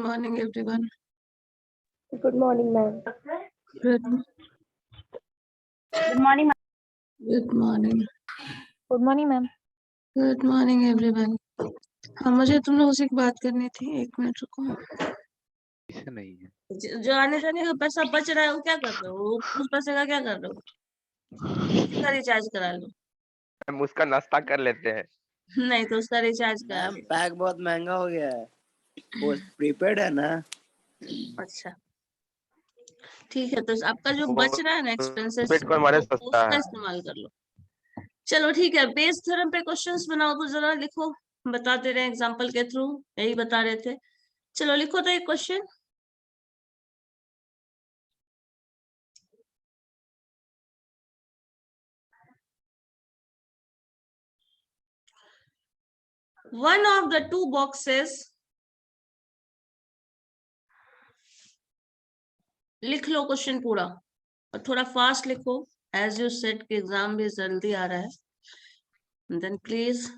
morning, everyone. Good morning, ma'am. Good, Good morning, ma'am. good morning. Good morning, ma'am. Good morning, everyone. हाँ, मुझे तुम लोगों से एक बात करनी थी। 1 मिनट रुको। ऐसा नहीं है। जो आने जाने का पैसा बच रहा है वो क्या कर रहे हो? उस पैसे का क्या कर रहे हो? उसका रिचार्ज करा लो। हम उसका नाश्ता कर लेते हैं। नहीं तो उसका रिचार्ज करा। पैक बहुत महंगा हो गया है। वो प्रीपेड है ना। अच्छा ठीक है, तो आपका जो बच रहा है ना एक्सपेंसेस बिटकॉइन हमारे सस्ता उसका है। इस्तेमाल कर लो। चलो ठीक है, बेस थ्योरम पे क्वेश्चंस बनाओ तो जरा लिखो। बताते रहे एग्जांपल के थ्रू, यही बता रहे थे। चलो लिखो तो एक question. One of the two boxes, लिख लो क्वेश्चन पूरा और थोड़ा फास्ट लिखो, एज यू सेट के एग्जाम भी जल्दी आ रहा है। Then please,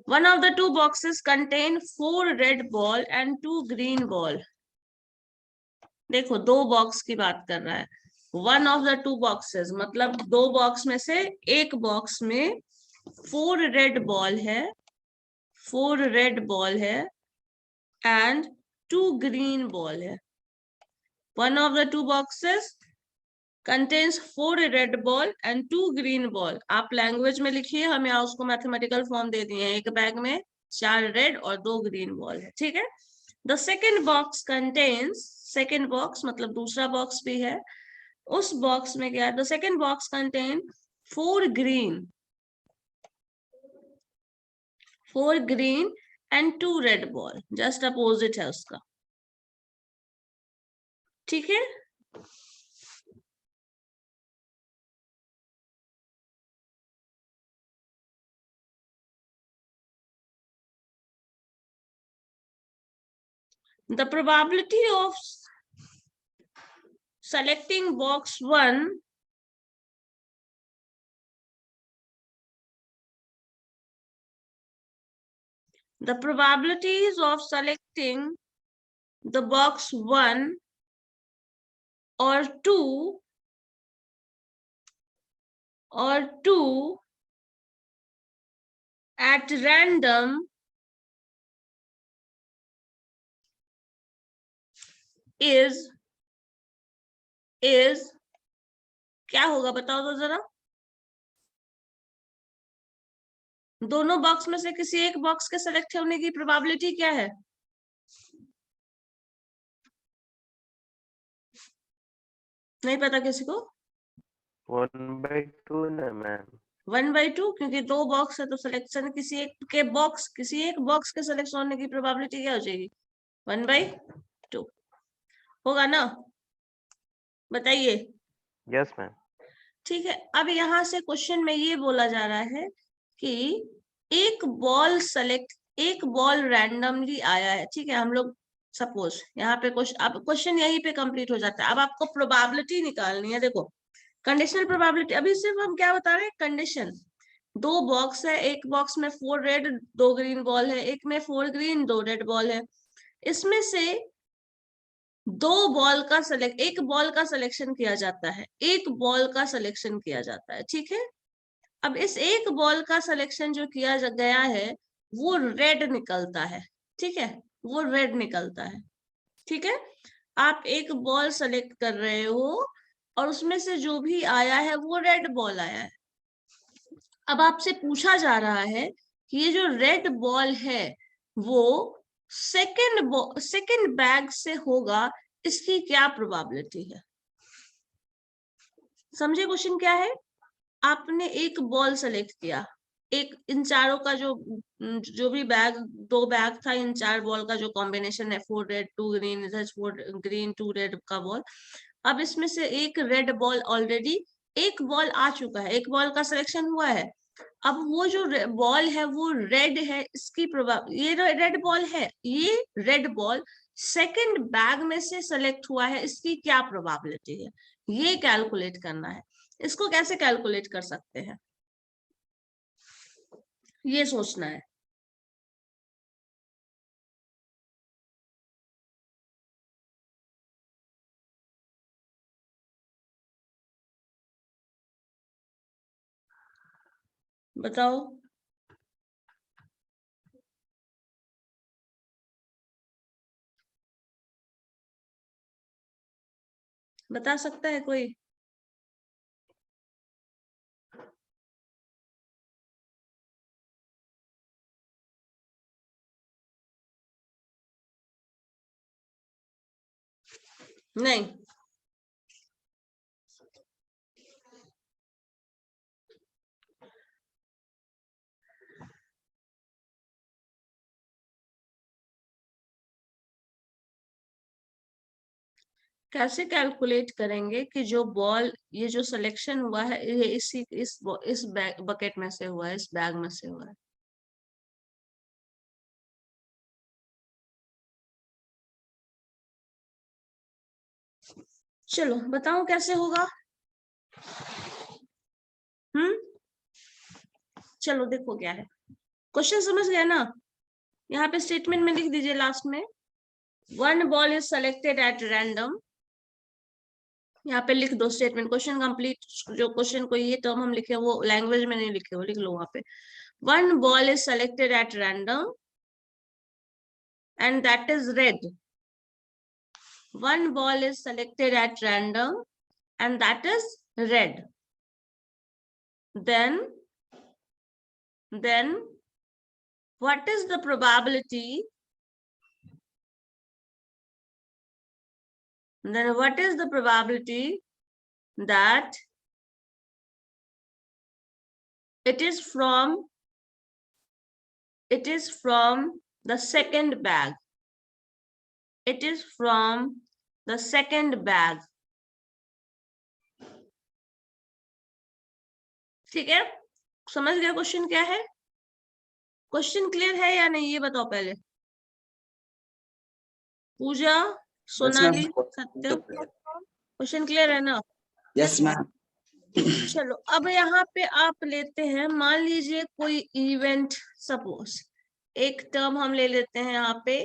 one of the two boxes contain 4 red ball and 2 green ball. देखो दो बॉक्स की बात कर रहा है। One of the two boxes मतलब दो बॉक्स में से एक बॉक्स में 4 रेड बॉल है, 4 रेड बॉल है एंड 2 ग्रीन बॉल है। One of the two boxes contains 4 red ball and 2 green ball. आप लैंग्वेज में लिखिए, हम यहाँ उसको मैथमेटिकल फॉर्म दे दिए हैं। एक बैग में 4 रेड और 2 ग्रीन बॉल है, ठीक है। The second box contains, second box मतलब दूसरा बॉक्स भी है, उस बॉक्स में क्या है? The second box contain 4 green, 4 green and 2 red ball. Just opposite है उसका, ठीक है। The probability of selecting box 1 the probabilities of selecting the box 1 or 2 at random is क्या होगा बताओ तो जरा। दोनों बॉक्स में से किसी एक बॉक्स के सेलेक्ट होने की प्रोबेबिलिटी क्या है? नहीं पता किसी को? 1/2 ना मैम। 1/2, क्योंकि दो बॉक्स है तो सिलेक्शन किसी एक बॉक्स के सिलेक्शन होने की प्रोबेबिलिटी क्या हो जाएगी? 1/2 होगा ना, बताइए। Yes ma'am. ठीक है, अब यहाँ से क्वेश्चन में ये बोला जा रहा है कि एक बॉल रैंडमली आया है, ठीक है। हम लोग सपोज यहाँ पे क्वेश्चन यहीं पे कंप्लीट हो जाता है। अब आपको प्रोबेबिलिटी निकालनी है। देखो कंडीशनल प्रोबेबिलिटी, अभी सिर्फ हम क्या बता रहे हैं? कंडीशन। दो बॉक्स है, एक बॉक्स में 4 रेड 2 ग्रीन बॉल है, एक में 4 ग्रीन 2 रेड बॉल है। इसमें से एक बॉल का सिलेक्शन किया जाता है, एक बॉल का सिलेक्शन किया जाता है, ठीक है। अब इस एक बॉल का सिलेक्शन जो किया गया है वो रेड निकलता है, ठीक है, वो रेड निकलता है, ठीक है। आप एक बॉल सेलेक्ट कर रहे हो और उसमें से जो भी आया है वो रेड बॉल आया है। अब आपसे पूछा जा रहा है कि ये जो रेड बॉल है वो सेकंड बैग से होगा, इसकी क्या प्रोबेबिलिटी है? समझे क्वेश्चन क्या है? आपने एक बॉल सेलेक्ट किया, एक इन चारों का जो भी बैग, 2 बैग था, इन 4 बॉल का जो कॉम्बिनेशन है, 4 रेड 2 ग्रीन, इधर 4 ग्रीन 2 रेड का बॉल। अब इसमें से एक रेड बॉल ऑलरेडी एक बॉल आ चुका है, एक बॉल का सिलेक्शन हुआ है। अब वो जो बॉल है वो रेड है, इसकी ये रेड बॉल है, ये रेड बॉल सेकंड बैग में से सेलेक्ट हुआ है, इसकी क्या प्रोबेबिलिटी है? ये कैलकुलेट करना है। इसको कैसे कैलकुलेट कर सकते हैं ये सोचना है। बताओ। बता सकता है कोई? नहीं। कैसे कैलकुलेट करेंगे कि जो बॉल, ये जो सिलेक्शन हुआ है, ये इस बकेट में से हुआ है, इस बैग में से हुआ है? चलो बताओ कैसे होगा। चलो देखो क्या है। क्वेश्चन समझ गए ना? यहाँ पे स्टेटमेंट में लिख दीजिए लास्ट में, one ball is selected at random. यहाँ पे लिख दो स्टेटमेंट, क्वेश्चन कंप्लीट। जो क्वेश्चन को ये टर्म हम लिखे वो लैंग्वेज में नहीं लिखे, वो लिख लो वहां पे। One ball is selected at random and that is red. One ball is selected at random and that is red. Then what is the probability? Then what is the probability that it is from the second bag? It is from the second bag. ठीक है, समझ गया question क्या है? Question clear है या नहीं, ये बताओ पहले। पूजा, सोनाली, सत्य, क्वेश्चन क्लियर है ना? Yes ma'am. चलो अब यहाँ पे आप लेते हैं, मान लीजिए कोई इवेंट, सपोज एक टर्म हम ले लेते हैं, यहाँ पे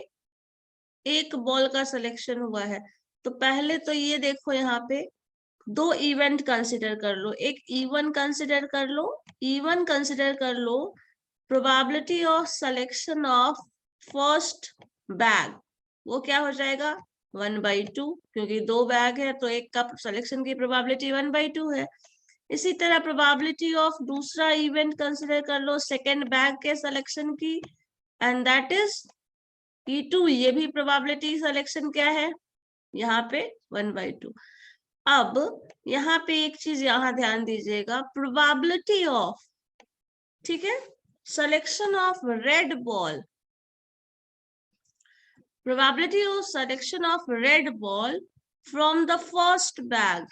एक बॉल का सिलेक्शन हुआ है। तो पहले तो ये देखो, यहाँ पे दो इवेंट कंसिडर कर लो, एक E1 कंसिडर कर लो, E1 कंसिडर कर लो, probability of selection of first bag, वो क्या हो जाएगा 1/2, क्योंकि दो बैग है तो एक का सिलेक्शन की प्रोबेबिलिटी 1/2 है। इसी तरह प्रोबेबिलिटी ऑफ दूसरा इवेंट कंसिडर कर लो, सेकेंड बैग के सिलेक्शन की, एंड दैट इज E2, ये भी प्रोबेबिलिटी सिलेक्शन क्या है यहाँ पे 1/2। अब यहाँ पे एक चीज यहाँ ध्यान दीजिएगा, प्रोबेबिलिटी ऑफ, ठीक है, selection of red ball, probability of selection of red ball from the first bag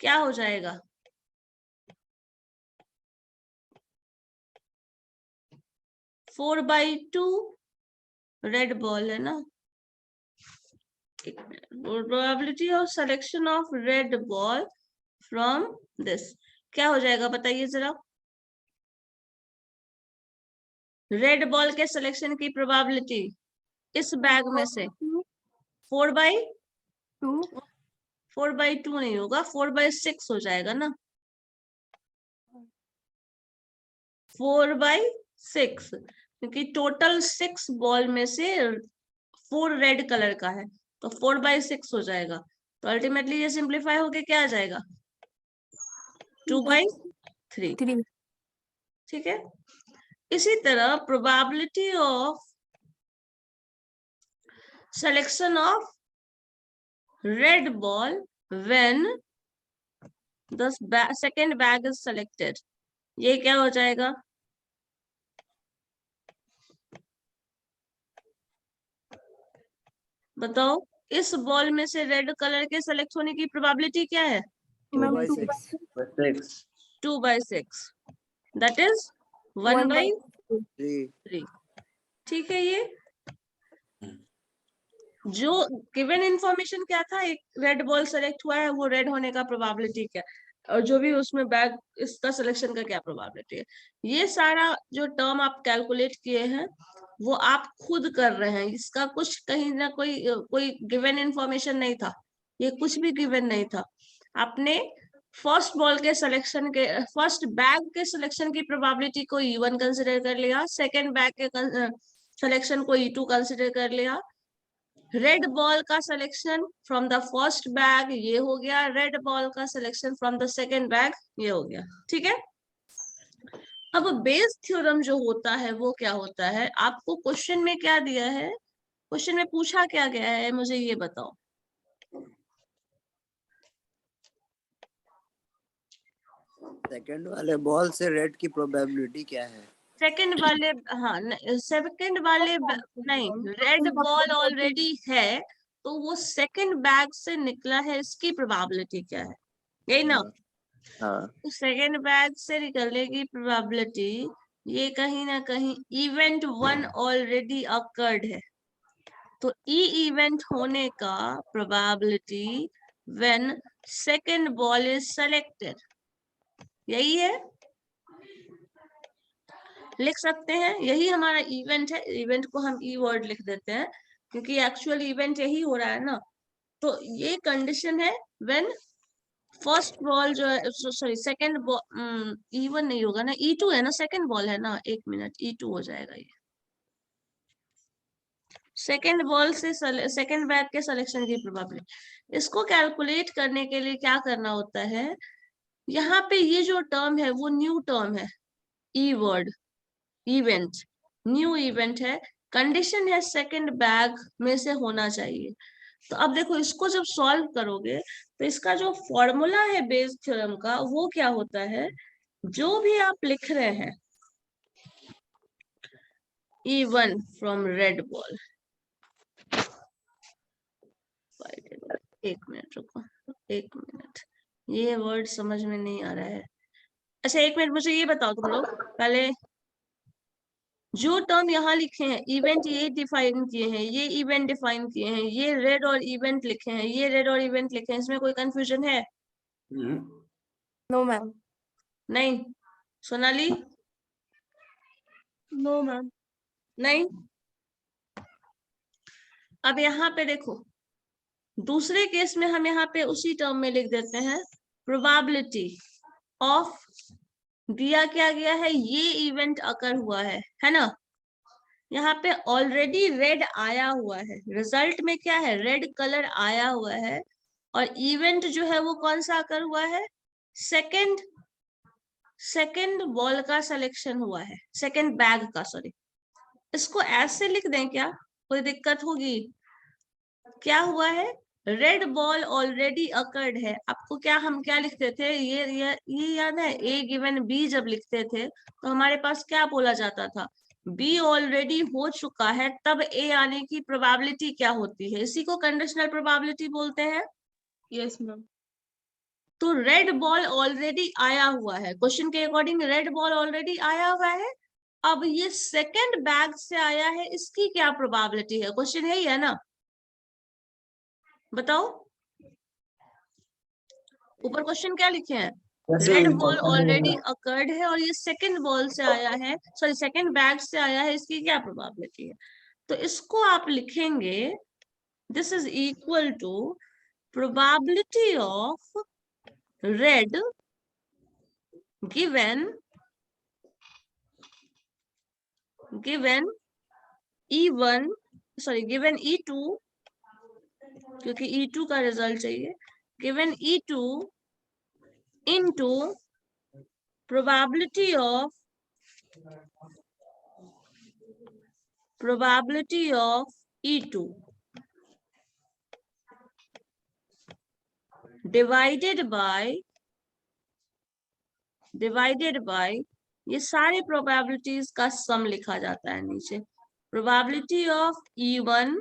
क्या हो जाएगा? Four by two, red ball है ना, probability of selection of red ball from this क्या हो जाएगा बताइए जरा। रेड बॉल के सिलेक्शन की प्रोबेबिलिटी इस बैग में से 4/2, 4/2 नहीं होगा, 4/6 हो जाएगा ना, 4/6, क्योंकि टोटल 6 बॉल में से 4 रेड कलर का है, तो 4/6 हो जाएगा। तो अल्टीमेटली ये सिंप्लीफाई होके क्या आ जाएगा 2/3। ठीक है, इसी तरह probability of selection of red ball when the second bag is selected, ये क्या हो जाएगा, बताओ। इस बॉल में से रेड कलर के सेलेक्ट होने की प्रोबेबिलिटी क्या है 2/6, दैट इज 1/3। ठीक है, ये जो गिवन इंफॉर्मेशन क्या था, एक रेड बॉल सेलेक्ट हुआ है, वो रेड होने का प्रोबेबिलिटी क्या, और जो भी उसमें बैग इसका सिलेक्शन का क्या प्रोबेबिलिटी है, ये सारा जो टर्म आप कैलकुलेट किए हैं वो आप खुद कर रहे हैं। इसका कुछ कहीं ना कोई गिवन इंफॉर्मेशन नहीं था, ये कुछ भी गिवन नहीं था, आपने फर्स्ट बॉल के सिलेक्शन के फर्स्ट बैग के सिलेक्शन की प्रोबेबिलिटी को E1 कंसिडर कर लिया, सेकंड बैग के सिलेक्शन को E2 कंसिडर कर लिया, रेड बॉल का selection from the first bag ये हो गया, रेड बॉल का selection from the second bag ये हो गया। ठीक है, अब बेस थ्योरम जो होता है वो क्या होता है, आपको क्वेश्चन में क्या दिया है, क्वेश्चन में पूछा क्या गया है, मुझे ये बताओ। सेकंड वाले बॉल से रेड की प्रोबेबिलिटी क्या है? सेकंड वाले, हाँ सेकंड वाले नहीं, रेड बॉल ऑलरेडी है तो वो सेकंड बैग से निकला है, इसकी प्रोबेबिलिटी क्या है, यही ना। हाँ तो सेकंड बैग से निकलने की प्रोबेबिलिटी ये कहीं ना कहीं इवेंट 1 ऑलरेडी अकर्ड है, तो ई इवेंट होने का probability when second ball is selected, यही है, लिख सकते हैं, यही हमारा इवेंट है। इवेंट को हम ई वर्ड लिख देते हैं क्योंकि एक्चुअल इवेंट यही हो रहा है ना। तो ये कंडीशन है व्हेन फर्स्ट बॉल जो है, सॉरी सेकंड बॉल, E1 नहीं होगा ना, E2 है ना, सेकंड बॉल है ना, एक मिनट, E2 हो जाएगा ये। सेकंड बॉल से सेकंड बैग के सिलेक्शन की प्रोबेबिलिटी, इसको कैलकुलेट करने के लिए क्या करना होता है, यहाँ पे ये जो टर्म है वो न्यू टर्म है, ई वर्ड इवेंट, न्यू इवेंट है, कंडीशन है सेकंड बैग में से होना चाहिए। तो अब देखो इसको जब सॉल्व करोगे तो इसका जो फॉर्मूला है बेस थ्योरम का वो क्या होता है, जो भी आप लिख रहे हैं E1 फ्रॉम रेड बॉल, एक मिनट रुको, एक मिनट, ये वर्ड समझ में नहीं आ रहा है। अच्छा एक मिनट, मुझे ये बताओ तुम लोग पहले, जो टर्म यहाँ लिखे हैं इवेंट ये डिफाइन किए हैं, ये इवेंट डिफाइन किए हैं, ये रेड और इवेंट लिखे हैं, ये रेड और इवेंट लिखे हैं, इसमें कोई कंफ्यूजन है? No, ma'am. नहीं। सोनाली? No, ma'am. नहीं। अब यहाँ पे देखो, दूसरे केस में हम यहाँ पे उसी टर्म में लिख देते हैं प्रोबेबिलिटी ऑफ, दिया क्या गया है, ये इवेंट अकर हुआ है ना, यहाँ पे ऑलरेडी रेड आया हुआ है, रिजल्ट में क्या है, रेड कलर आया हुआ है, और इवेंट जो है वो कौन सा अकर हुआ है, सेकंड बॉल का सिलेक्शन हुआ है, सेकंड बैग का, सॉरी। इसको ऐसे लिख दें क्या, कोई दिक्कत होगी? क्या हुआ है, रेड बॉल ऑलरेडी अकर्ड है, आपको क्या, हम क्या लिखते थे, ये याद है, ए गिवन बी जब लिखते थे तो हमारे पास क्या बोला जाता था, बी ऑलरेडी हो चुका है तब ए आने की प्रोबेबिलिटी क्या होती है, इसी को कंडीशनल प्रोबेबिलिटी बोलते हैं। Yes, ma'am. तो रेड बॉल ऑलरेडी आया हुआ है, क्वेश्चन के अकॉर्डिंग रेड बॉल ऑलरेडी आया हुआ है, अब ये सेकंड बैग से आया है, इसकी क्या प्रोबेबिलिटी है, क्वेश्चन है ही है ना, बताओ। ऊपर क्वेश्चन क्या लिखे हैं, रेड बॉल ऑलरेडी अकर्ड है और ये सेकंड बॉल से आया है, सॉरी सेकंड बैग से आया है, इसकी क्या प्रोबेबिलिटी है, तो इसको आप लिखेंगे this is equal to probability of red given E1, sorry given E2, क्योंकि E2 का रिजल्ट चाहिए, given E2 into probability of E2 divided by ये सारे probabilities का सम लिखा जाता है नीचे, probability of E1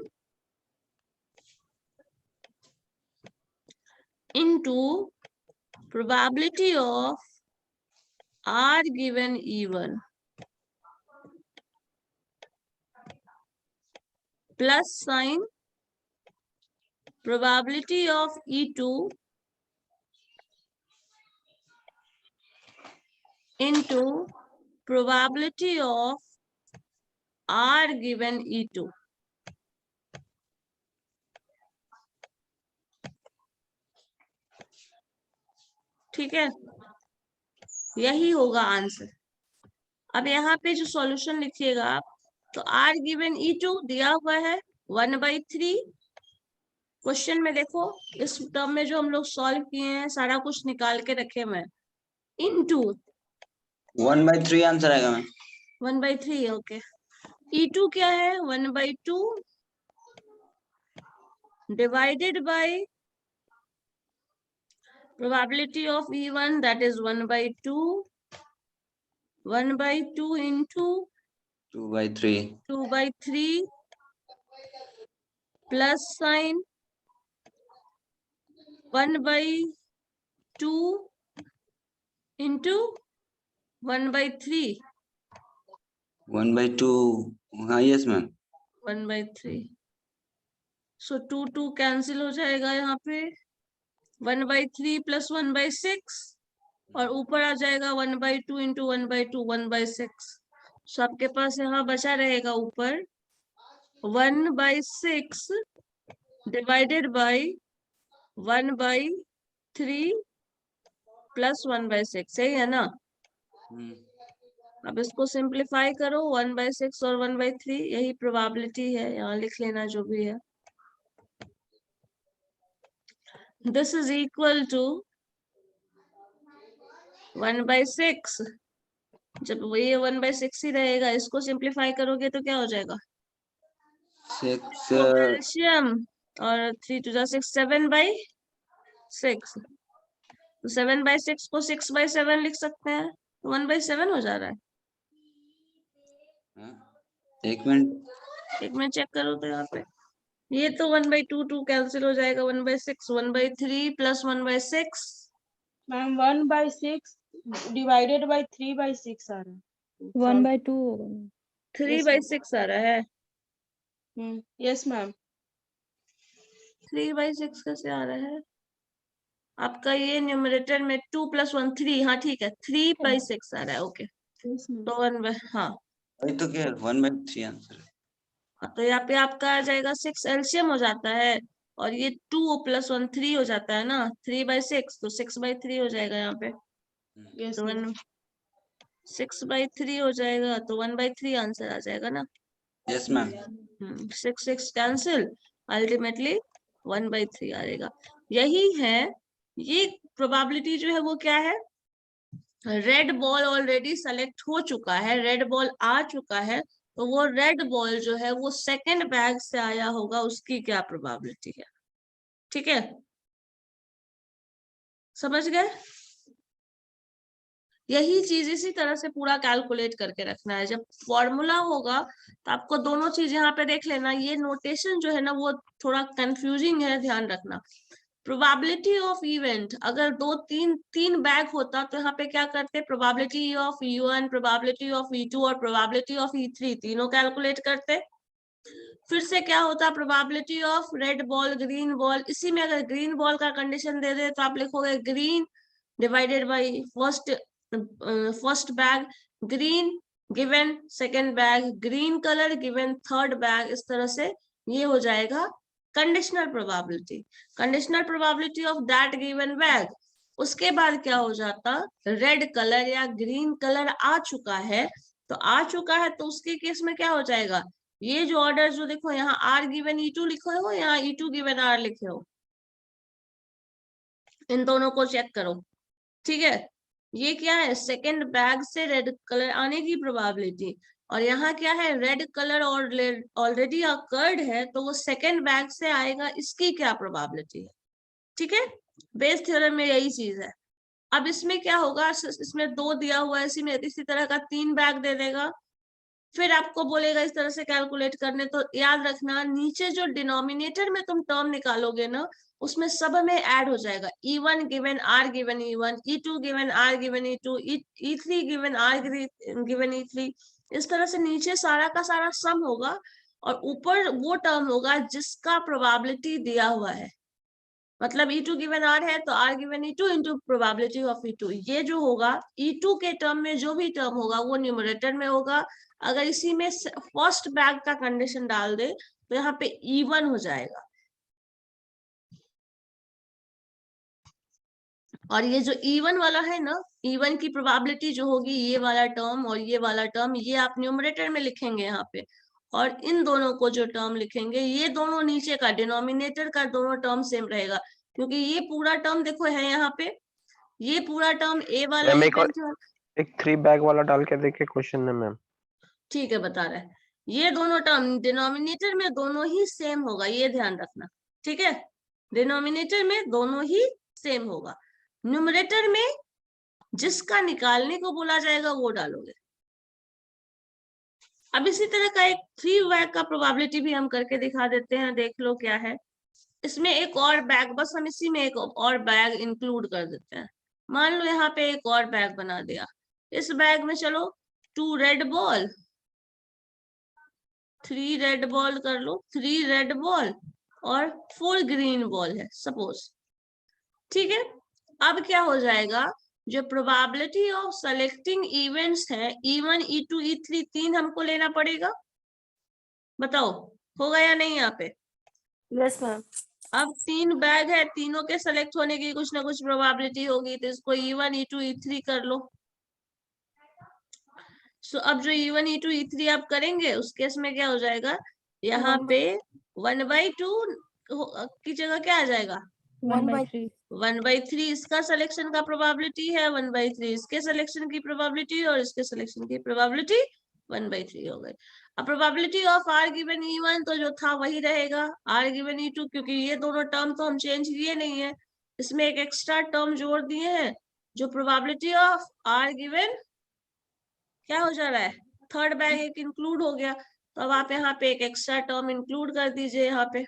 into probability of R given E1 plus sign probability of E2 into probability of R given E2। ठीक ठीक है, यही होगा आंसर। अब यहाँ पे जो सॉल्यूशन लिखिएगा आप, तो आर गिवन E2 दिया हुआ है 1/3। क्वेश्चन में देखो, इस टर्म में जो हम लोग सॉल्व किए हैं सारा कुछ निकाल के रखे मैं, इनटू 1/3 आंसर आएगा मैम। 1/3, ओके। E2 क्या है, 1/2 divided by probability of E1, that is 1/2, 1/2 into 2/3 2/3 plus sign 1/2 into 1/3, 1/2। हाँ यस मैम। 1/3। सो 2 कैंसिल हो जाएगा यहाँ पे, 1/3 plus 1/6, और ऊपर आ जाएगा 1/2 into 1/2, 1/6। सो आपके पास यहाँ बचा रहेगा ऊपर 1/6 divided by 1/3 plus 1/6, सही है ना। अब इसको सिंप्लीफाई करो, 1/6 और 1/3, यही प्रोबेबिलिटी है, यहाँ लिख लेना जो भी है। दिस इज इक्वल टू 1/6, जब ये 1/6 ही रहेगा, इसको सिंप्लीफाई करोगे तो क्या हो जाएगा, 6 एल्शियम, और 3 to the 6, 7/6। तो 7/6 को 6/7 लिख सकते हैं, 1/7 हो जा रहा है। एक मिनट, एक मिनट चेक करो तो यहाँ पे, ये तो 1/2 2 कैंसिल हो जाएगा, 1/6, 1/3 plus 1/6, मैम 1/6 डिवाइडेड बाय 3/6 आ रहा है। 1/2 होगा। 3/6 आ रहा है। Yes ma'am. 3/6 कैसे आ रहा है आपका, ये न्यूमरेटर में 2 + 1 3, हाँ ठीक है, 3/6 आ रहा है, ओके। Yes ma'am. तो हाँ, वही तो क्या 1/3 आंसर है। तो यहाँ पे आपका आ जाएगा 6, एलसीएम हो जाता है, और ये 2 + 1 3 हो जाता है ना, 3/6, तो 6/3 हो जाएगा यहाँ पे। यस तो मैम। 6/3 हो जाएगा, तो 1/3 आंसर आ जाएगा ना। Yes ma'am. 6 कैंसिल, अल्टीमेटली 1/3 आएगा। यही है, ये प्रोबेबिलिटी जो है वो क्या है, रेड बॉल ऑलरेडी सेलेक्ट हो चुका है, रेड बॉल आ चुका है, तो वो रेड बॉल जो है वो सेकंड बैग से आया होगा, उसकी क्या प्रोबेबिलिटी है, ठीक है, समझ गए। यही चीज इसी तरह से पूरा कैलकुलेट करके रखना है। जब फॉर्मूला होगा तो आपको दोनों चीज यहाँ पे देख लेना, ये नोटेशन जो है ना वो थोड़ा कंफ्यूजिंग है, ध्यान रखना। प्रोबेबिलिटी ऑफ इवेंट, अगर तीन बैग होता तो यहाँ पे क्या करते, probability of E1, probability of E2 और प्रोबेबिलिटी ऑफ E3 तीनों कैलकुलेट करते। फिर से क्या होता, probability of red ball, green ball, इसी में अगर ग्रीन बॉल का कंडीशन दे दे तो आप लिखोगे green divided by first bag, green given second bag, green colour given third bag, इस तरह से ये हो जाएगा conditional probability, conditional probability of that given bag. उसके बाद क्या हो जाता, रेड कलर या ग्रीन कलर आ चुका है, तो आ चुका है तो उसके केस में क्या हो जाएगा, ये जो ऑर्डर जो देखो यहाँ R गिवन E2 लिखे हो, यहाँ E2 गिवन R लिखे हो, इन दोनों को चेक करो, ठीक है। ये क्या है, सेकेंड बैग से रेड कलर आने की प्रोबेबिलिटी, और यहाँ क्या है, रेड कलर और ऑलरेडी अकर्ड है, तो वो सेकेंड बैग से आएगा, इसकी क्या प्रोबेबिलिटी है, ठीक है। बेस थ्योरम में यही चीज है। अब इसमें क्या होगा, इसमें 2 दिया हुआ है, इसी तरह का 3 बैग दे देगा, फिर आपको बोलेगा इस तरह से कैलकुलेट करने। तो याद रखना, नीचे जो डिनोमिनेटर में तुम टर्म निकालोगे ना, उसमें सब में ऐड हो जाएगा, E1 given R given E1, E2 given R given E2, E3 given R given E3, इस तरह से नीचे सारा का सारा सम होगा, और ऊपर वो टर्म होगा जिसका प्रोबेबिलिटी दिया हुआ है। मतलब E2 गिवन R है तो R given E2 into probability of E2, ये जो होगा E2 के टर्म में जो भी टर्म होगा वो न्यूमरेटर में होगा। अगर इसी में फर्स्ट बैग का कंडीशन डाल दे तो यहाँ पे E1 हो जाएगा। और ये जो इवन वाला है ना, इवन की प्रोबेबिलिटी जो होगी, ये वाला टर्म और ये वाला टर्म, ये आप न्यूमरेटर में लिखेंगे यहाँ पे, और इन दोनों को जो टर्म लिखेंगे, ये दोनों नीचे का डिनोमिनेटर का दोनों टर्म सेम रहेगा, क्योंकि ये पूरा टर्म देखो है यहाँ पे, ये पूरा टर्म ए वाला मैम एक और इवेंट, एक 3 बैग वाला डाल के देखिए क्वेश्चन में मैम। ठीक है बता रहे हैं, ये दोनों टर्म डिनोमिनेटर में दोनों ही सेम होगा, ये ध्यान रखना, ठीक है, डिनोमिनेटर में दोनों ही सेम होगा, न्यूमरेटर में जिसका निकालने को बोला जाएगा वो डालोगे। अब इसी तरह का एक 3 बैग का प्रोबेबिलिटी भी हम करके दिखा देते हैं, देख लो क्या है इसमें। एक और बैग, बस हम इसी में एक और बैग इंक्लूड कर देते हैं। मान लो यहाँ पे एक और बैग बना दिया, इस बैग में चलो 2 रेड बॉल, 3 रेड बॉल कर लो, 3 रेड बॉल और 4 ग्रीन बॉल है सपोज, ठीक है। अब क्या हो जाएगा, जो प्रोबेबिलिटी ऑफ सेलेक्टिंग इवेंट्स है E1 E2 E3 तीन हमको लेना पड़ेगा, बताओ होगा या नहीं यहाँ पे। Yes ma'am. अब 3 बैग है, तीनों के सेलेक्ट होने की कुछ ना कुछ प्रोबेबिलिटी होगी, तो इसको E1 E2 E3 कर लो। सो अब जो E1 E2 E3 आप करेंगे उस केस में क्या हो जाएगा, यहाँ पे 1/2 की जगह क्या आ जाएगा, 1/3। 1/3 इसका सिलेक्शन का प्रोबेबिलिटी है, 1/3 इसके सिलेक्शन की प्रोबेबिलिटी, और इसके सिलेक्शन की प्रोबेबिलिटी 1/3 हो गई। अब probability of R given E1 तो जो था वही रहेगा, R गिवन E2, क्योंकि ये दोनों टर्म तो हम चेंज किए नहीं है, इसमें एक एक्स्ट्रा टर्म जोड़ दिए हैं, जो प्रोबेबिलिटी ऑफ R गिवन क्या हो जा रहा है, थर्ड बैग एक इंक्लूड हो गया, तो अब आप यहाँ पे एक एक्स्ट्रा टर्म इंक्लूड कर दीजिए यहाँ पे,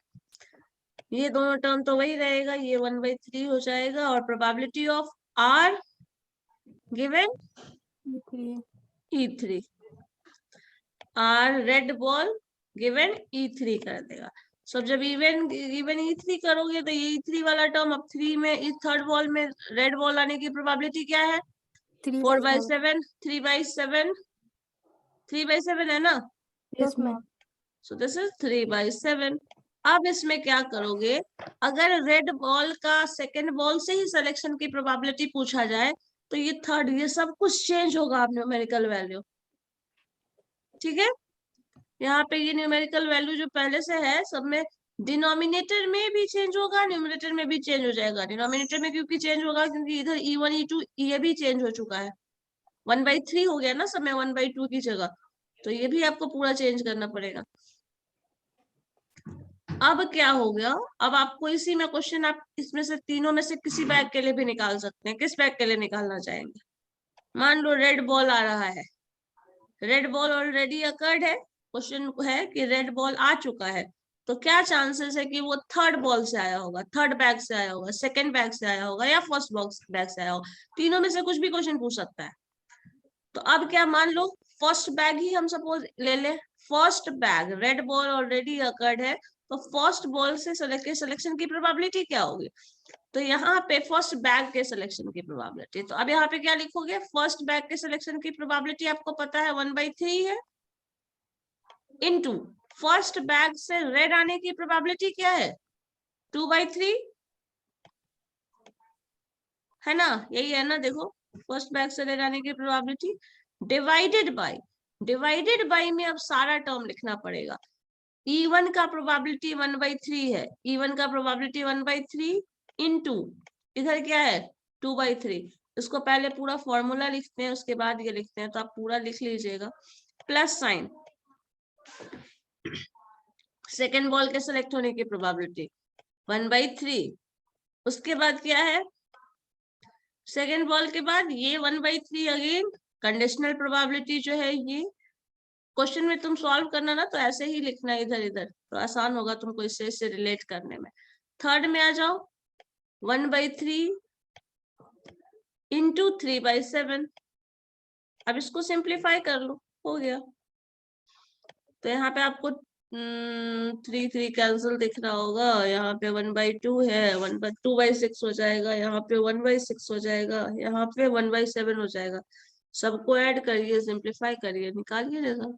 ये दोनों टर्म तो वही रहेगा, ये 1/3 हो जाएगा, और probability of R given E3, R red ball given E3 कर देगा। सो जब इवन गिवन E3 करोगे तो ये E3 वाला टर्म, अब 3 में इस थर्ड बॉल में रेड बॉल आने की प्रोबेबिलिटी क्या है, 4/7, 3/7, 3/7 है ना, yes ma'am. So this is 3/7। अब इसमें क्या करोगे, अगर रेड बॉल का सेकंड बॉल से ही सिलेक्शन की प्रोबेबिलिटी पूछा जाए तो ये थर्ड, ये सब कुछ चेंज होगा आप न्यूमेरिकल वैल्यू, ठीक है। यहाँ पे ये न्यूमेरिकल वैल्यू जो पहले से है सब में, डिनोमिनेटर में भी चेंज होगा, न्यूमरेटर में भी चेंज हो जाएगा। डिनोमिनेटर में क्योंकि चेंज होगा क्योंकि इधर E1 E2 ये भी चेंज हो चुका है, 1/3 हो गया ना सब में 1/2 की जगह, तो ये भी आपको पूरा चेंज करना पड़ेगा। अब क्या हो गया, अब आपको इसी में क्वेश्चन, आप इसमें से तीनों में से किसी बैग के लिए भी निकाल सकते हैं, किस बैग के लिए निकालना चाहेंगे। मान लो रेड बॉल आ रहा है, रेड बॉल ऑलरेडी अकर्ड है, क्वेश्चन है कि रेड बॉल आ चुका है, तो क्या चांसेस है कि वो थर्ड बॉल से आया होगा, थर्ड बैग से आया होगा, सेकंड बैग से आया होगा, या फर्स्ट बॉक्स बैग से आया होगा, तीनों में से कुछ भी क्वेश्चन पूछ सकता है। तो अब क्या, मान लो फर्स्ट बैग ही हम सपोज ले ले, first bag red ball already occurred है, तो फर्स्ट बॉल से सिलेक्शन की प्रोबेबिलिटी क्या होगी, तो यहाँ पे फर्स्ट बैग के सिलेक्शन की प्रोबेबिलिटी, तो अब यहाँ पे क्या लिखोगे, फर्स्ट बैग के सिलेक्शन की प्रोबेबिलिटी आपको पता है 1/3 है, इनटू फर्स्ट बैग से रेड आने की प्रोबेबिलिटी क्या है 2/3 है ना, यही है ना, देखो फर्स्ट बैग से रेड आने की प्रोबेबिलिटी डिवाइडेड बाय में अब सारा टर्म लिखना पड़ेगा। E1 का प्रोबेबिलिटी 1/3 है, E1 का प्रोबेबिलिटी 1/3 इनटू इधर क्या है 2/3, इसको पहले पूरा फॉर्मूला लिखते हैं उसके बाद ये लिखते हैं, तो आप पूरा लिख लीजिएगा, प्लस साइन सेकेंड बॉल के सिलेक्ट होने की प्रोबेबिलिटी 1/3, उसके बाद क्या है, सेकेंड बॉल के बाद ये 1/3 अगेन कंडीशनल प्रोबेबिलिटी जो है, ये क्वेश्चन में तुम सॉल्व करना ना तो ऐसे ही लिखना है इधर इधर, तो आसान होगा तुमको इससे रिलेट करने में। थर्ड में आ जाओ 1/3 इंटू 3/7, अब इसको सिंप्लीफाई कर लो, हो गया। तो यहाँ पे आपको 3 कैंसिल दिख रहा होगा, यहाँ पे 1/2 है, 2/6 हो जाएगा, यहाँ पे 1/6 हो जाएगा, यहाँ पे 1/7 हो जाएगा। सबको ऐड करिए, सिंप्लीफाई करिए, निकालिए रिजल्ट।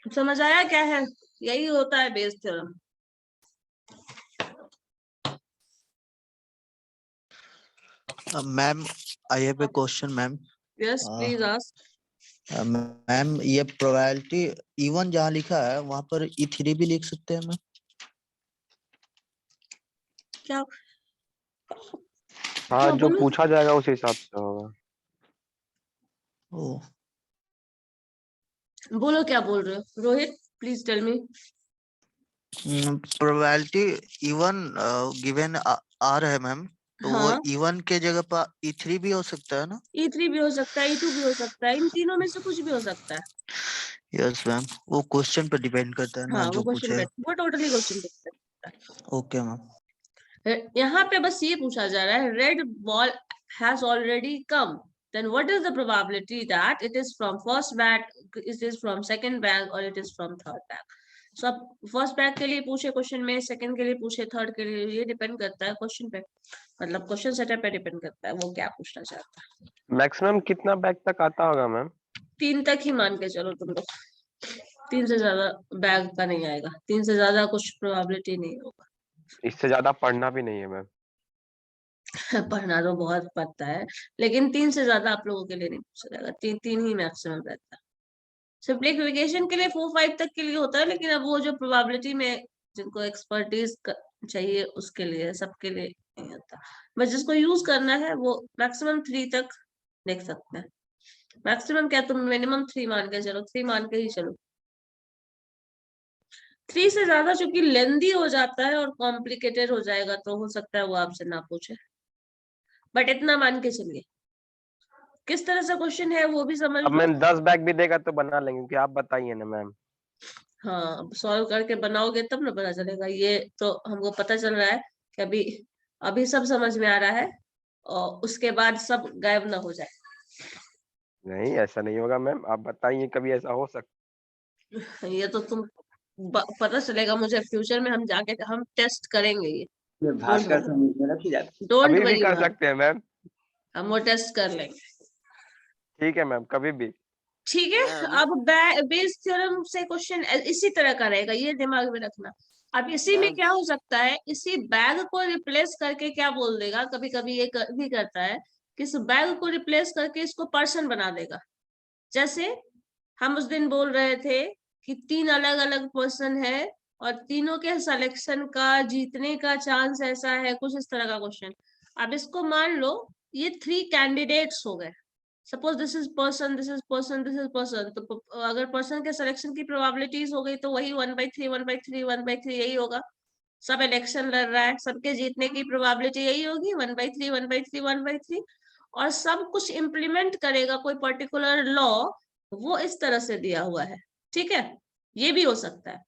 समझ आया क्या है, यही होता है Bayes theorem. Ma'am I have a question ma'am. Yes, please ask. Ma'am ये प्रोबेबिलिटी इवन जहाँ लिखा है वहाँ पर E3 भी लिख सकते हैं मैम? क्या हाँ, क्या जो बोलो? पूछा जाएगा उस हिसाब से होगा। ओ बोलो क्या बोल रहे हो Rohit, please tell me. Probability E one given R है मैम, तो वो हाँ, इवन के जगह पर E3 भी हो सकता है ना? E3 भी हो सकता है, E2 भी हो सकता है, इन तीनों में से कुछ भी हो सकता है। यस मैम, वो क्वेश्चन पर डिपेंड करता है ना हाँ, वो जो क्वेश्चन पूछे। पे, वो टोटली क्वेश्चन पे। Okay ma'am. यहाँ पे बस ये पूछा जा रहा है, red ball has already come, then what is the probability that it is from first bag, it is from second bag or it is from third bag? So अब फर्स्ट बैग के लिए पूछे क्वेश्चन में, second के लिए पूछे, third के लिए, ये डिपेंड करता है क्वेश्चन पे, मतलब क्वेश्चन सेटअप पे डिपेंड करता है वो क्या पूछना चाहता है। मैक्सिमम कितना बैग तक आता होगा मैम? 3 तक ही मान के चलो तुम लोग, 3 से ज्यादा बैग का नहीं आएगा, 3 से ज्यादा कुछ प्रोबेबिलिटी नहीं होगा। इससे ज्यादा पढ़ना भी नहीं है मैम। पढ़ना तो बहुत पड़ता है, लेकिन 3 से ज्यादा आप लोगों के लिए नहीं पूछा जाएगा, 3 ही मैक्सिमम रहता है। सिंप्लीफिकेशन के लिए 4-5 तक के लिए होता है, लेकिन अब वो जो प्रोबेबिलिटी में जिनको एक्सपर्टीज चाहिए उसके लिए, सबके लिए नहीं होता। बस जिसको यूज करना है वो मैक्सिमम 3 तक देख सकते हैं। मैक्सिमम क्या, तुम मिनिमम 3 मान के चलो, 3 मान के ही चलो। 3 से ज्यादा चूंकि लेंदी हो जाता है और कॉम्प्लिकेटेड हो जाएगा, तो हो सकता है वो आपसे ना पूछे, बट इतना मान के चलिए। किस तरह से क्वेश्चन है वो भी समझ अब लो। मैम 10 बैग भी देगा तो बना लेंगे, क्योंकि आप बताइए ना मैम। हाँ, सॉल्व करके बनाओगे तब ना पता चलेगा, ये तो हमको पता चल रहा है कि अभी अभी सब समझ में आ रहा है और उसके बाद सब गायब ना हो जाए। नहीं, ऐसा नहीं होगा मैम, आप बताइए, कभी ऐसा हो सकता। ये तो तुम पता चलेगा मुझे फ्यूचर में, हम जाके हम टेस्ट करेंगे ये। ये भास्कर से में रखी जाती। डोंट अभी भी वरी कर मैम, सकते हैं मैम। हम वो टेस्ट कर लेंगे। ठीक है मैम, कभी भी। ठीक है, मैम अब बेस थ्योरम से क्वेश्चन इसी तरह का रहेगा, ये दिमाग में रखना। अब इसी में मैम क्या हो सकता है, इसी बैग को रिप्लेस करके क्या बोल देगा, कभी कभी ये भी करता है कि इस बैग को रिप्लेस करके इसको पर्सन बना देगा। जैसे हम उस दिन बोल रहे थे कि 3 अलग अलग पर्सन है और तीनों के सिलेक्शन का जीतने का चांस ऐसा है, कुछ इस तरह का क्वेश्चन। अब इसको मान लो ये 3 कैंडिडेट्स हो गए, suppose this is person, this is person, this is person, तो अगर पर्सन के सिलेक्शन की प्रोबेबिलिटीज हो गई तो वही 1/3 1/3 1/3 यही होगा। सब इलेक्शन लड़ रहा है, सबके जीतने की प्रोबेबिलिटी यही होगी 1/3 1/3 1/3, और सब कुछ इम्प्लीमेंट करेगा कोई पर्टिकुलर लॉ, वो इस तरह से दिया हुआ है। ठीक है, ये भी हो सकता है।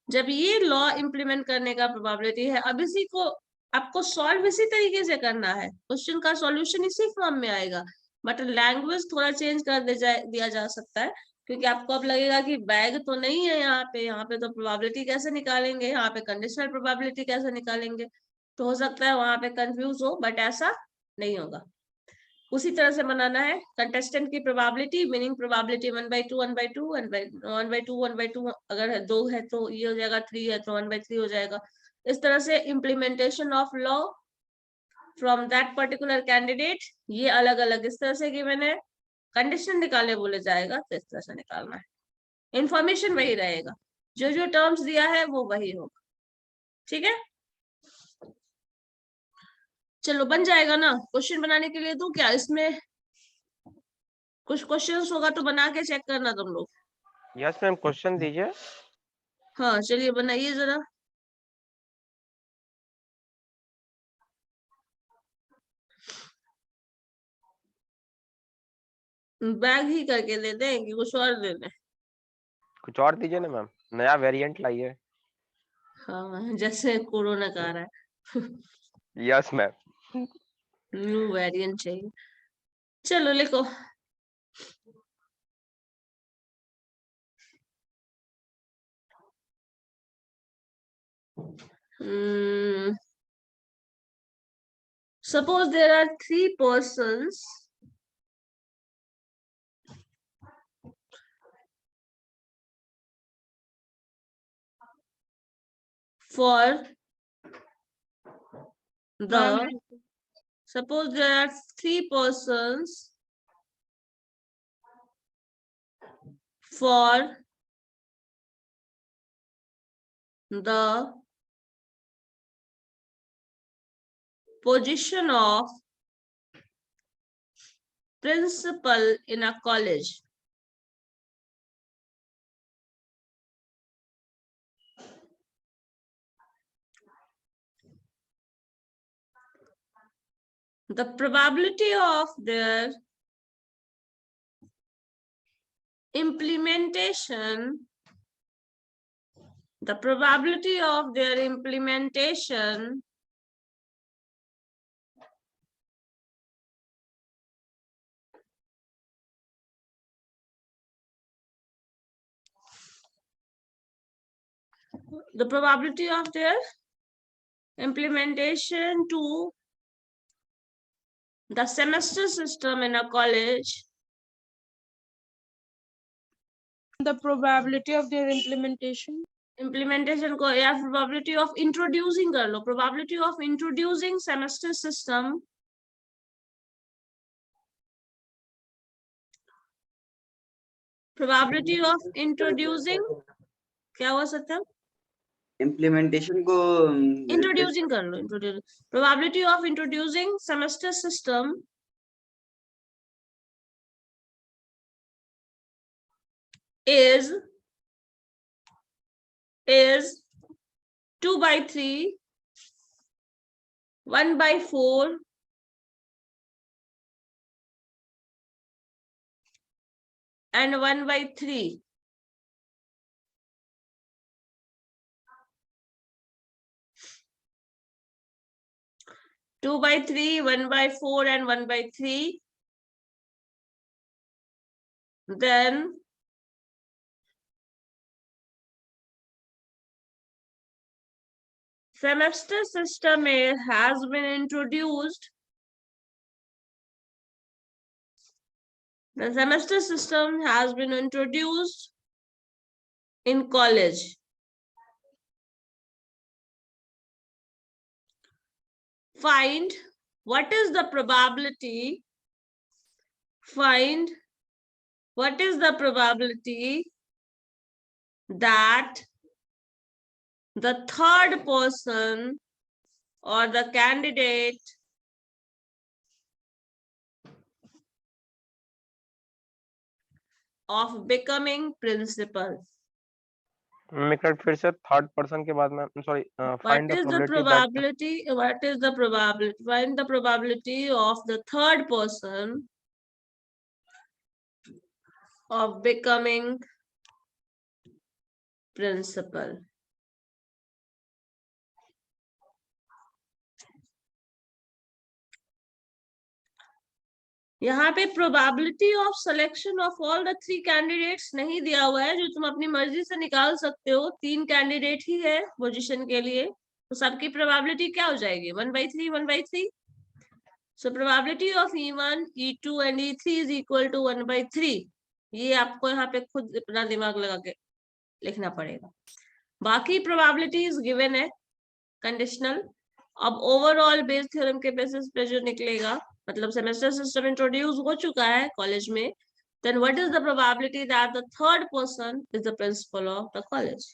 जब ये लॉ इम्प्लीमेंट करने का प्रोबेबिलिटी है, अब इसी को आपको सॉल्व इसी तरीके से करना है, क्वेश्चन का सॉल्यूशन इसी फॉर्म में आएगा, बट लैंग्वेज थोड़ा चेंज कर दिया जा सकता है, क्योंकि आपको अब लगेगा कि बैग तो नहीं है यहाँ पे तो प्रोबेबिलिटी कैसे निकालेंगे, यहाँ पे कंडीशनल प्रोबेबिलिटी कैसे निकालेंगे, तो हो सकता है वहां पे कंफ्यूज हो, बट ऐसा नहीं होगा। उसी तरह से बनाना है कंटेस्टेंट की प्रोबेबिलिटी, मीनिंग प्रोबेबिलिटी 1/2 1/2 1/2 1/2, अगर है 2 है तो ये हो जाएगा, 3 है तो 1/3 हो जाएगा। इस तरह से implementation of law from that particular candidate, ये अलग अलग इस तरह से कि मैंने कंडीशन निकाले बोले जाएगा, तो इस तरह से निकालना है। इंफॉर्मेशन वही रहेगा, जो जो टर्म्स दिया है वो वही होगा। ठीक है, चलो बन जाएगा ना। क्वेश्चन बनाने के लिए तो क्या इसमें कुछ क्वेश्चंस होगा तो बना के चेक करना तुम लोग। यस मैम, क्वेश्चन दीजिए। हाँ चलिए बनाइए जरा। बैग ही करके दे दें कि कुछ और दे दें? कुछ और दीजिए ना मैम, नया वेरिएंट लाइए। हाँ, जैसे कोरोना का आ रहा है। Yes ma'am. न्यू वेरिएंट चाहिए। चलो लिखो। Suppose there are 3 persons for the ma'am Suppose there are 3 persons for the position of principal in a college. The probability of their implementation, the probability of their implementation the probability of their implementation to the semester system in a college, The probability of their implementation. implementation को या probability of introducing कर लो, probability of introducing semester system probability of introducing क्या हुआ सत्यम? Implementation को Introducing कर लो, introduce probability of introducing semester system is 2/3, 1/4, and 1/3. Two by 3, 1/4, and 1/3. Then semester system has been introduced. The semester system has been introduced in college. Find what is the probability. Find what is the probability that the third person or the candidate of becoming principal. फिर से third person के बाद में sorry What find is the the probability probability? What is the probability? Find the probability of the third person of becoming principal. यहाँ पे probability of selection of all the 3 candidates नहीं दिया हुआ है, जो तुम अपनी मर्जी से निकाल सकते हो. 3 कैंडिडेट ही है पोजीशन के लिए, तो सबकी probability क्या हो जाएगी? 1/3, 1/3. So probability of E1, E2 and E3 is equal to 1/3. ये आपको यहाँ पे खुद अपना दिमाग लगा के लिखना पड़ेगा. बाकी probabilities given है कंडीशनल. अब ओवरऑल बेस थ्योरम के बेसिस पे जो निकलेगा, मतलब सेमेस्टर सिस्टम इंट्रोड्यूस हो चुका है कॉलेज में, then what is the probability that the third person is the principal of the college?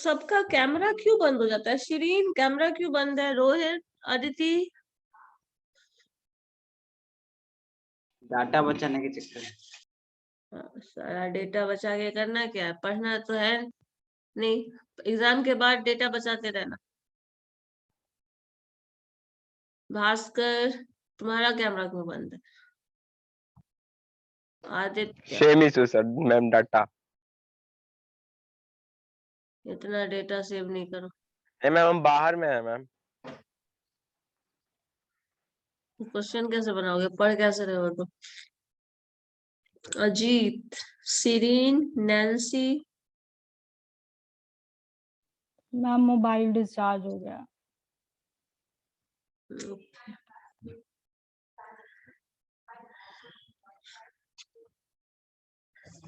सबका कैमरा क्यों बंद हो जाता है? शिरीन कैमरा क्यों बंद है? रोहित, अदिति, डाटा बचाने के चक्कर में। सारा डेटा बचा के करना क्या है? पढ़ना तो है नहीं, एग्जाम के बाद डेटा बचाते रहना. भास्कर, तुम्हारा कैमरा क्यों बंद है? Aditya, same issue sir ma'am data. इतना डेटा सेव नहीं करो. मैम हम बाहर में है मैम. क्वेश्चन कैसे बनाओगे? पढ़ कैसे रहे हो? तो Ajit, Sireen, Nancy, ma'am mobile discharge हो गया.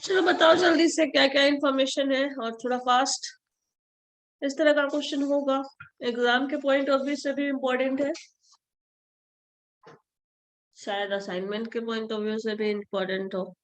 चलो बताओ जल्दी से क्या क्या इंफॉर्मेशन है, और थोड़ा फास्ट। इस तरह का क्वेश्चन होगा, एग्जाम के पॉइंट ऑफ व्यू से भी इम्पोर्टेंट है, शायद असाइनमेंट के पॉइंट ऑफ व्यू से भी इम्पोर्टेंट हो।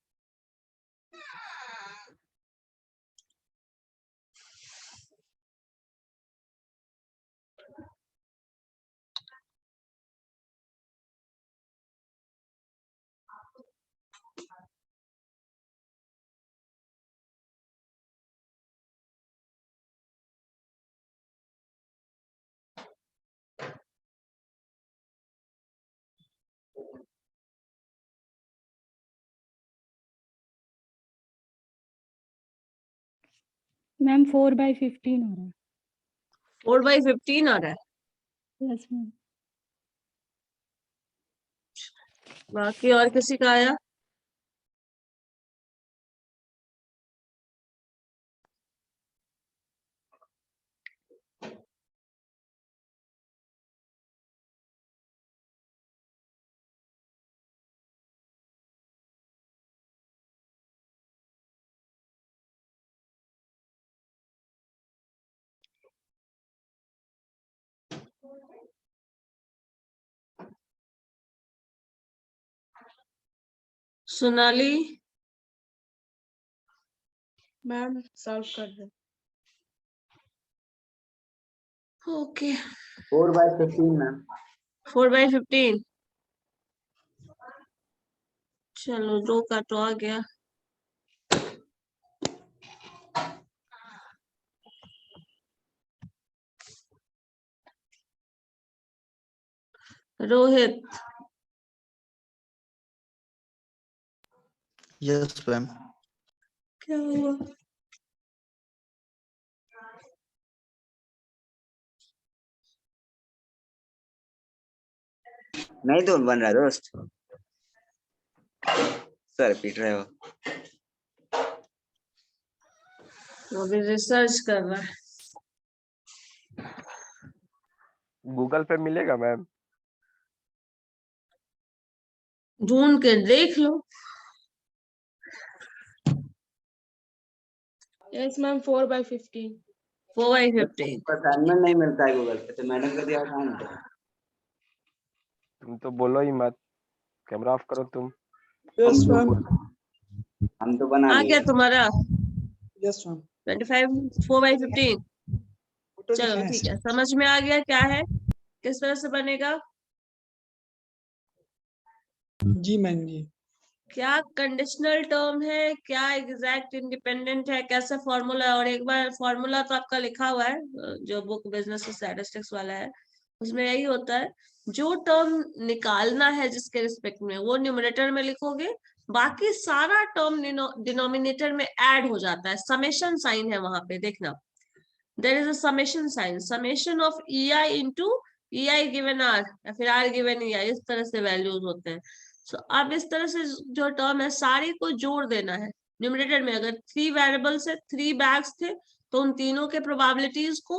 मैम 4/15 हो रहा है। 4/15 आ रहा है। Yes ma'am. बाकी और किसी का आया? सोनाली, मैम सॉल्व कर दो। ओके। 4/15 मैम। 4/15, चलो 2 का तो आ गया। Rohit, yes ma'am. क्या हुआ? नहीं तो बन रहा दोस्त, सर पीट रहे हो। अभी रिसर्च कर रहा है। गूगल पे मिलेगा मैम? ढूंढ के देख लो। Yes ma'am 4/15। 4/15, असाइनमेंट नहीं मिलता है गूगल पे, तो मैडम को दिया था ना। तुम तो बोलो ही मत, कैमरा ऑफ करो तुम। Yes ma'am. हम तो बना आ लिए। गया तुम्हारा यस मैम। 25, 4/15। चलो ठीक है, समझ में आ गया क्या है, किस तरह से बनेगा। जी मैम जी। क्या कंडीशनल टर्म है, क्या एग्जैक्ट इंडिपेंडेंट है, कैसे फॉर्मूला। और एक बार फॉर्मूला तो आपका लिखा हुआ है, जो बुक बिजनेस स्टैटिस्टिक्स वाला है, उसमें यही होता है, जो टर्म निकालना है जिसके रिस्पेक्ट में, वो न्यूमरेटर में लिखोगे, बाकी सारा टर्म डिनोमिनेटर में ऐड हो जाता है। समेशन साइन है वहां पे, देखना, there is a summation sign, summation of EI into EI given R, या फिर R गिवन EI, इस तरह से वैल्यूज होते हैं। सो अब इस तरह से जो टर्म है सारी को जोड़ देना है न्यूमरेटर में। अगर 3 वेरिएबल्स है, 3 बैग्स थे, तो उन तीनों के प्रोबेबिलिटीज को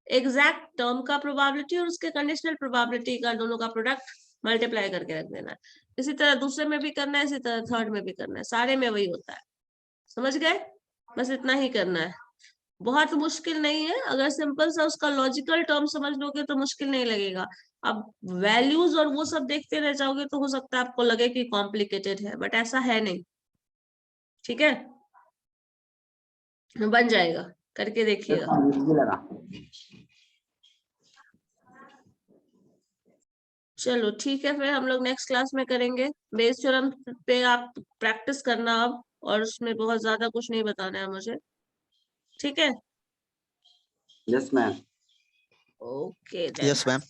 एग्जैक्ट टर्म का प्रोबेबिलिटी और उसके कंडीशनल प्रोबेबिलिटी का, दोनों का प्रोडक्ट मल्टीप्लाई करके रख देना है। इसी तरह दूसरे में भी करना है, इसी तरह थर्ड में भी करना है, सारे में वही होता है। समझ गए? बस इतना ही करना है, बहुत मुश्किल नहीं है। अगर सिंपल सा उसका लॉजिकल टर्म समझ लोगे तो मुश्किल नहीं लगेगा। अब वैल्यूज और वो सब देखते रह जाओगे तो हो सकता है आपको लगे कि कॉम्प्लिकेटेड है, बट ऐसा है नहीं। ठीक है, बन जाएगा, करके देखिएगा। लगा। चलो ठीक है, फिर हम लोग नेक्स्ट क्लास में करेंगे। बेस थ्योरम पे आप प्रैक्टिस करना अब, और उसमें बहुत ज्यादा कुछ नहीं बताना है मुझे, ठीक है? Yes ma'am. Okay then, yes ma'am.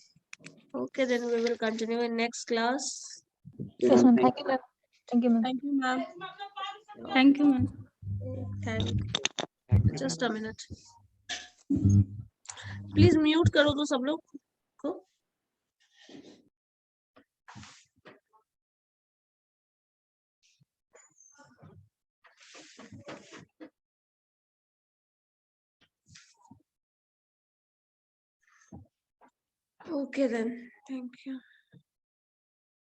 okay then we will continue in next class. Yes, ma'am. Thank you, ma'am. Thank you, ma'am. Thank you ma'am. Thank you ma'am. Thank, just a minute. Please mute करो तो सब लोग को। Okay then, thank you.